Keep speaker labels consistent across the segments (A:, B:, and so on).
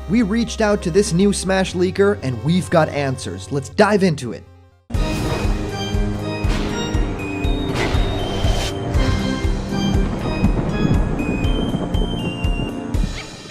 A: We reached out to this new Smash leaker and we've got answers. Let's dive into it.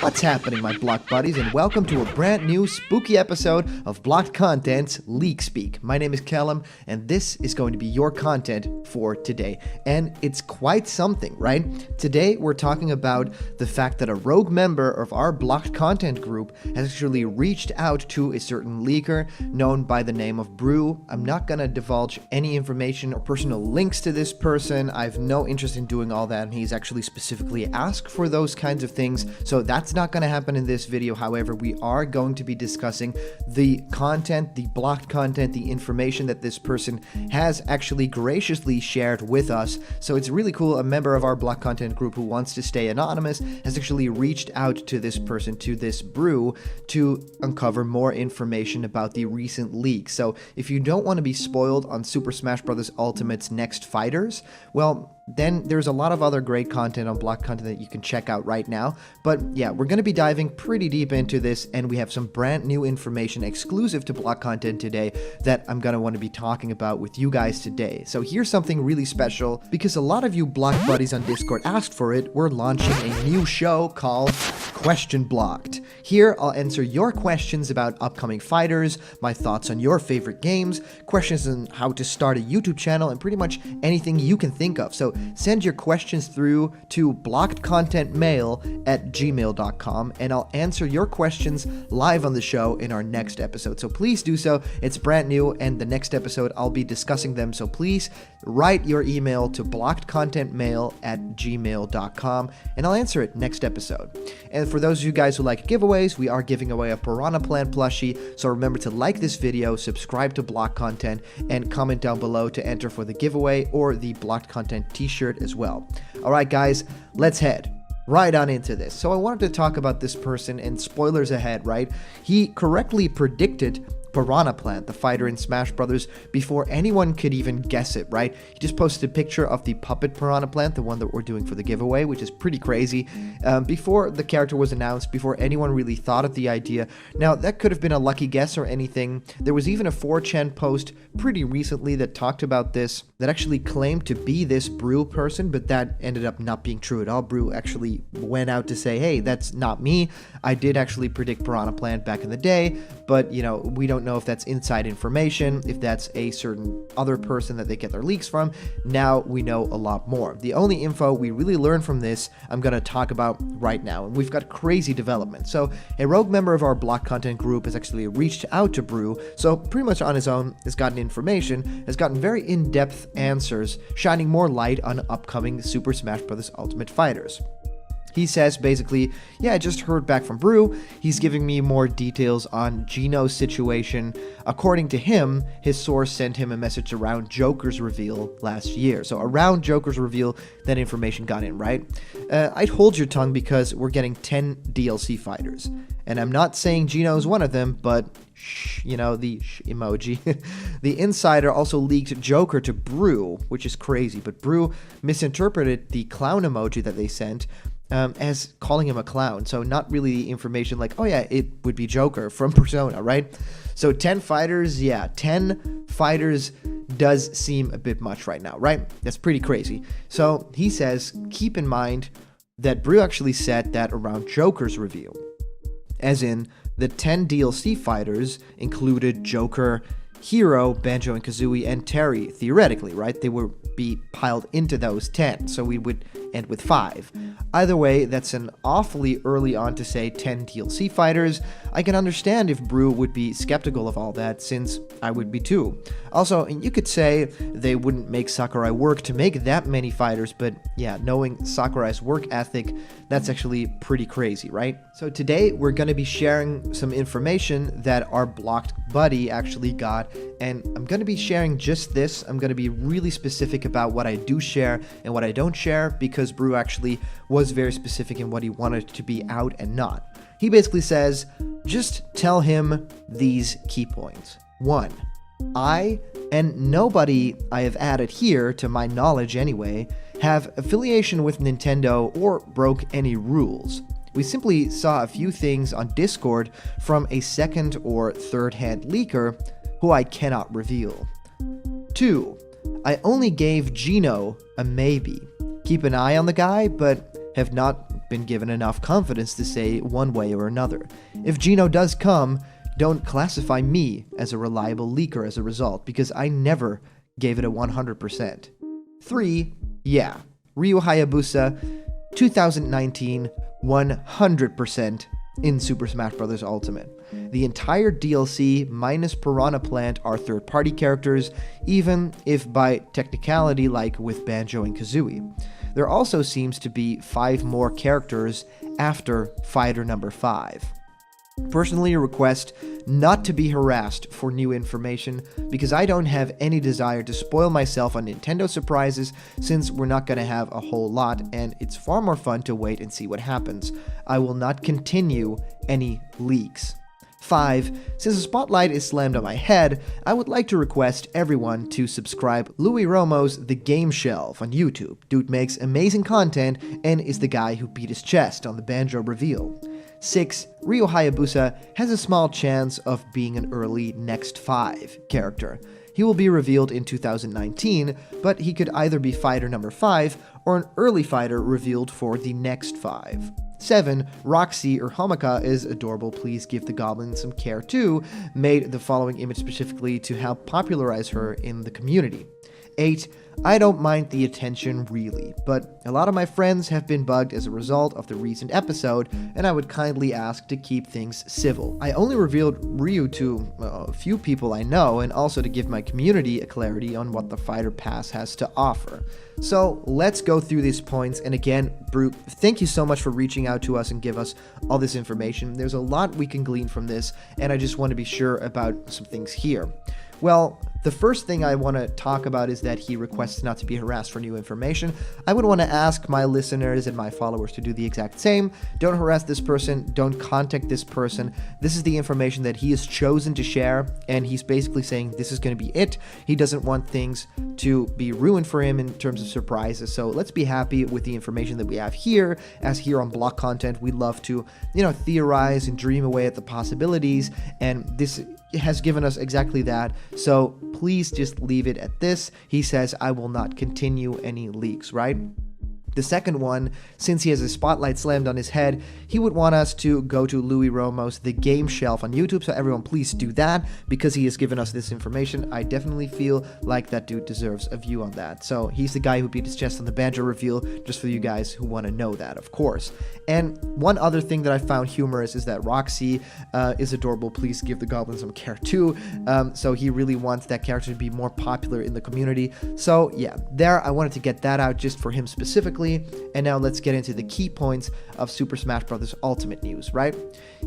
A: What's happening, my block buddies, and welcome to a brand new spooky episode of Blocked Content's Leak Speak. My name is Callum, and this is going to be your content for today. And it's quite something, right? Today, we're talking about the fact that a rogue member of our Blocked Content group has actually reached out to a certain leaker known by the name of Brew. I'm not going to divulge any information or personal links to this person. I have no interest in doing all that, and he's actually specifically asked for those kinds of things, so that's not going to happen in this video. However, we are going to be discussing the content, the blocked content, the information that this person has actually graciously shared with us. So it's really cool. A member of our blocked content group who wants to stay anonymous has actually reached out to this person, to this Brew, to uncover more information about the recent leak. So if you don't want to be spoiled on Super Smash Bros. Ultimate's next fighters, well, then there's a lot of other great content on block content that you can check out right now. But yeah, we're going to be diving pretty deep into this, and we have some brand new information exclusive to block content today that I'm going to want to be talking about with you guys today. So here's something really special, because a lot of you block buddies on Discord asked for it. We're launching a new show called Question Blocked. Here, I'll answer your questions about upcoming fighters, my thoughts on your favorite games, questions on how to start a YouTube channel, and pretty much anything you can think of. So send your questions through to blockedcontentmail@gmail.com, and I'll answer your questions live on the show in our next episode. So please do so. It's brand new, and the next episode I'll be discussing them. So please write your email to blockedcontentmail@gmail.com, and I'll answer it next episode. And for those of you guys who like giveaways, we are giving away a Piranha Plant plushie. So remember to like this video, subscribe to Blocked Content, and comment down below to enter for the giveaway or the Blocked Content t-shirt as well. Alright guys, let's head right on into this. So I wanted to talk about this person, and spoilers ahead, right? He correctly predicted Piranha Plant, the fighter in Smash Brothers, before anyone could even guess it, right? He just posted a picture of the puppet Piranha Plant, the one that we're doing for the giveaway, which is pretty crazy, before the character was announced, before anyone really thought of the idea. Now, that could have been a lucky guess or anything. There was even a 4chan post pretty recently that talked about this, that actually claimed to be this Brew person, but that ended up not being true at all. Brew actually went out to say, hey, that's not me. I did actually predict Piranha Plant back in the day, but, you know, we don't know if that's inside information, if that's a certain other person that they get their leaks from. Now we know a lot more. The only info we really learned from this, I'm going to talk about right now, and we've got crazy development. So a rogue member of our block content group has actually reached out to Brew, so pretty much on his own has gotten information, has gotten very in-depth answers, shining more light on upcoming Super Smash Bros. Ultimate fighters. He says basically, yeah, I just heard back from Brew. He's giving me more details on Gino's situation. According to him, his source sent him a message around Joker's reveal last year. So around Joker's reveal, that information got in, right? I'd hold your tongue because we're getting 10 DLC fighters. And I'm not saying Gino's one of them, but you know, the emoji. The insider also leaked Joker to Brew, which is crazy, but Brew misinterpreted the clown emoji that they sent as calling him a clown. So not really information like, oh yeah, it would be Joker from Persona, right? So 10 fighters, yeah, 10 fighters does seem a bit much right now, right? That's pretty crazy. So he says, keep in mind that Brew actually said that around Joker's reveal, as in the 10 DLC fighters included Joker, Hero, Banjo and Kazooie, and Terry, theoretically, right? They would be piled into those 10, so we would end with 5. Either way, that's an awfully early on to say 10 DLC fighters. I can understand if Brew would be skeptical of all that, since I would be too. Also, you could say they wouldn't make Sakurai work to make that many fighters, but yeah, knowing Sakurai's work ethic, that's actually pretty crazy, right? So today, we're going to be sharing some information that our blocked buddy actually got, and I'm going to be sharing just this. I'm going to be really specific about what I do share and what I don't share, because Brew actually was very specific in what he wanted to be out and not. He basically says, just tell him these key points. 1. I, and nobody I have added here, to my knowledge anyway, have affiliation with Nintendo or broke any rules. We simply saw a few things on Discord from a second or third-hand leaker who I cannot reveal. 2. I only gave Gino a maybe. Keep an eye on the guy, but have not been given enough confidence to say one way or another. If Gino does come, don't classify me as a reliable leaker as a result, because I never gave it a 100%. 3. Yeah, Ryu Hayabusa, 2019, 100% in Super Smash Bros. Ultimate. The entire DLC minus Piranha Plant are third-party characters, even if by technicality like with Banjo and Kazooie. There also seems to be 5 more characters after Fighter number 5. Personally request not to be harassed for new information because I don't have any desire to spoil myself on Nintendo surprises since we're not going to have a whole lot and it's far more fun to wait and see what happens. I will not continue any leaks. 5. Since the spotlight is slammed on my head, I would like to request everyone to subscribe Louis Romo's The Game Shelf on YouTube. Dude makes amazing content and is the guy who beat his chest on the Banjo reveal. 6. Ryu Hayabusa has a small chance of being an early Next 5 character. He will be revealed in 2019, but he could either be fighter number 5 or an early fighter revealed for the Next 5. 7. Roxy or Homika is adorable. Please give the goblin some care too. Made the following image specifically to help popularize her in the community. 8. I don't mind the attention really, but a lot of my friends have been bugged as a result of the recent episode, and I would kindly ask to keep things civil. I only revealed Ryu to a few people I know, and also to give my community a clarity on what the Fighter Pass has to offer. So let's go through these points, and again, Brew, thank you so much for reaching out to us and give us all this information. There's a lot we can glean from this, and I just want to be sure about some things here. Well, the first thing I want to talk about is that he requests not to be harassed for new information. I would want to ask my listeners and my followers to do the exact same. Don't harass this person. Don't contact this person. This is the information that he has chosen to share, and he's basically saying this is going to be it. He doesn't want things to be ruined for him in terms of surprises. So let's be happy with the information that we have here. As here on Block Content, we love to, theorize and dream away at the possibilities, and this has given us exactly that. So please just leave it at this. He says, I will not continue any leaks, right? The second one, since he has a spotlight slammed on his head, he would want us to go to Louis Romo's The Game Shelf on YouTube, so everyone please do that, because he has given us this information. I definitely feel like that dude deserves a view on that. So he's the guy who beat his chest on the Banjo reveal, just for you guys who want to know that, of course. And one other thing that I found humorous is that Roxy is adorable. Please give the goblin some care too. So he really wants that character to be more popular in the community. So yeah, there, I wanted to get that out just for him specifically. And now let's get into the key points of Super Smash Bros. Ultimate news, right?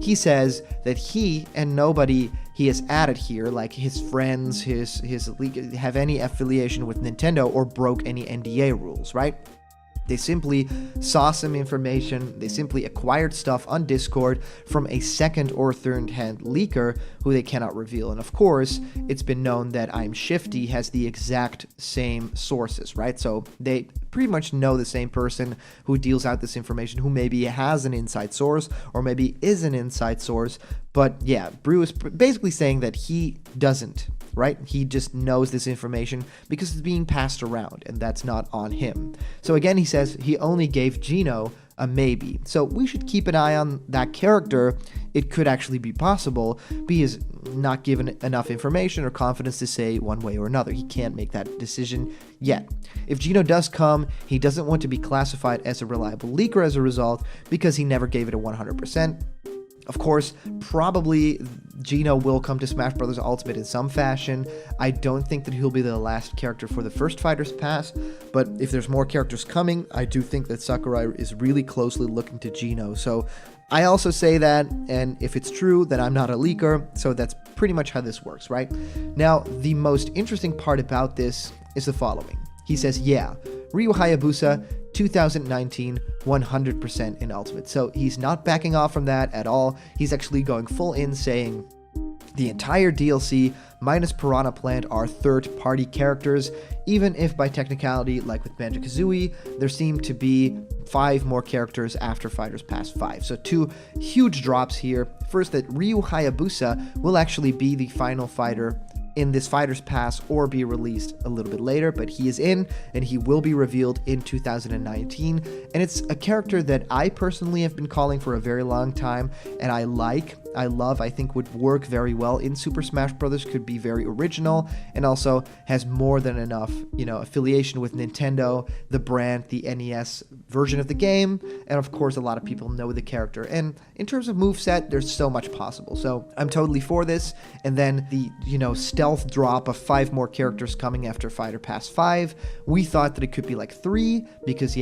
A: He says that he and nobody he has added here, like his friends, his league, have any affiliation with Nintendo or broke any NDA rules, right? They simply saw some information, they simply acquired stuff on Discord from a second or third hand leaker who they cannot reveal. And of course, it's been known that I'm Shifty has the exact same sources, right? So they pretty much know the same person who deals out this information, who maybe has an inside source or maybe is an inside source. But yeah, Brew is basically saying that he doesn't, right? He just knows this information because it's being passed around, and that's not on him. So again, he says he only gave Gino a maybe. So we should keep an eye on that character. It could actually be possible, but he is not given enough information or confidence to say one way or another. He can't make that decision yet. If Gino does come, he doesn't want to be classified as a reliable leaker as a result, because he never gave it a 100%. Of course, probably Gino will come to Smash Bros. Ultimate in some fashion. I don't think that he'll be the last character for the first Fighter's Pass, but if there's more characters coming, I do think that Sakurai is really closely looking to Gino. So I also say that, and if it's true, then I'm not a leaker, so that's pretty much how this works, right? Now, the most interesting part about this is the following. He says, yeah, Ryu Hayabusa, 2019, 100% in Ultimate. So he's not backing off from that at all. He's actually going full in saying The entire DLC, minus Piranha Plant, are third-party characters, even if by technicality, like with Banjo-Kazooie, there seem to be 5 more characters after Fighters Pass 5. So 2 huge drops here. First, that Ryu Hayabusa will actually be the final fighter in this Fighters Pass or be released a little bit later, but he is in and he will be revealed in 2019, and it's a character that I personally have been calling for a very long time, and I love, I think would work very well in Super Smash Bros., could be very original, and also has more than enough, affiliation with Nintendo, the brand, the NES version of the game, and of course a lot of people know the character, and in terms of moveset, there's so much possible, so I'm totally for this. And then the, stealth drop of 5 more characters coming after Fighter Pass 5, we thought that it could be like 3, because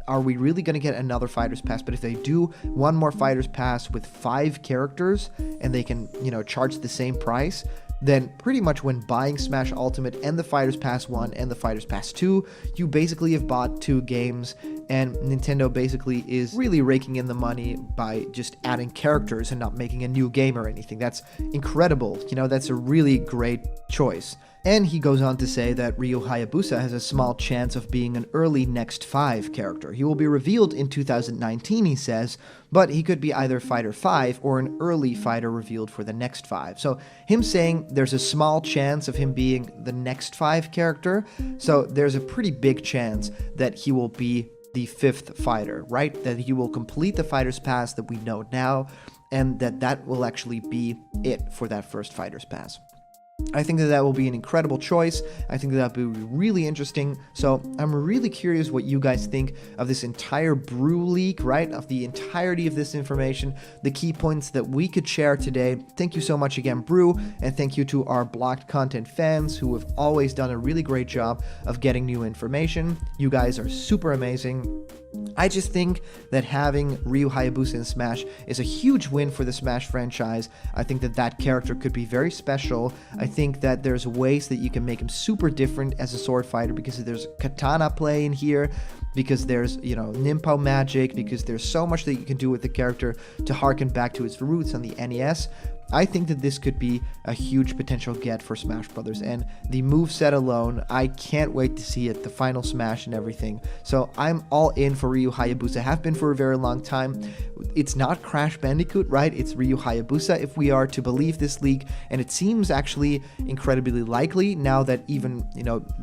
A: are we really going to get another Fighters Pass? But if they do one more Fighters Pass with 5 characters and they can, charge the same price, then pretty much when buying Smash Ultimate and the Fighters Pass 1 and the Fighters Pass 2, you basically have bought 2 games, and Nintendo basically is really raking in the money by just adding characters and not making a new game or anything. That's incredible. That's a really great choice. And he goes on to say that Ryu Hayabusa has a small chance of being an early Next 5 character. He will be revealed in 2019, he says, but he could be either Fighter 5 or an early fighter revealed for the Next 5. So him saying there's a small chance of him being the Next 5 character, so there's a pretty big chance that he will be the 5th fighter, right? That he will complete the Fighters Pass that we know now, and that will actually be it for that first Fighters Pass. I think that will be an incredible choice. I think that will be really interesting. So I'm really curious what you guys think of this entire Brew leak, right? Of the entirety of this information, the key points that we could share today. Thank you so much again, Brew, and thank you to our blocked content fans who have always done a really great job of getting new information. You guys are super amazing. I just think that having Ryu Hayabusa in Smash is a huge win for the Smash franchise. I think that character could be very special. I think that there's ways that you can make him super different as a sword fighter, because there's katana play in here, because there's, Nimpo magic, because there's so much that you can do with the character to harken back to its roots on the NES. I think that this could be a huge potential get for Smash Brothers, and the moveset alone, I can't wait to see it, the final Smash and everything. So I'm all in for Ryu Hayabusa, have been for a very long time. It's not Crash Bandicoot, right? It's Ryu Hayabusa, if we are to believe this leak, and it seems actually incredibly likely now that even,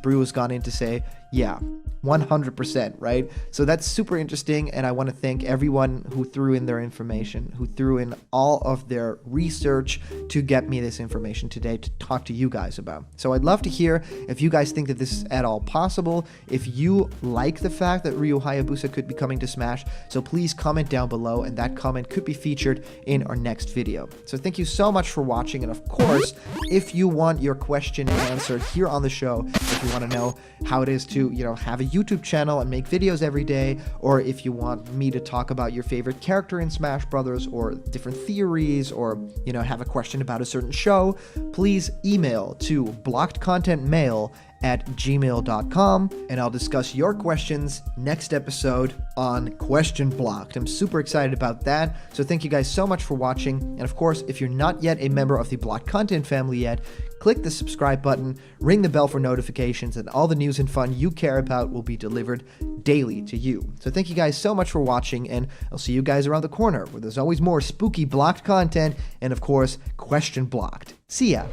A: Brew has gone in to say, yeah, 100%, right? So that's super interesting, and I want to thank everyone who threw in their information, who threw in all of their research to get me this information today to talk to you guys about. So I'd love to hear if you guys think that this is at all possible, if you like the fact that Ryu Hayabusa could be coming to Smash, so please comment down below, and that comment could be featured in our next video. So thank you so much for watching, and of course, if you want your question answered here on the show, if you want to know how it is to, have a YouTube channel and make videos every day, or if you want me to talk about your favorite character in Smash Brothers, or different theories, or have a question about a certain show, please email to blockedcontentmail@gmail.com, and I'll discuss your questions next episode on Question Blocked. I'm super excited about that, so thank you guys so much for watching, and of course, if you're not yet a member of the Blocked Content family yet, click the subscribe button, ring the bell for notifications, and all the news and fun you care about will be delivered daily to you. So thank you guys so much for watching, and I'll see you guys around the corner, where there's always more spooky Blocked content, and of course, Question Blocked. See ya!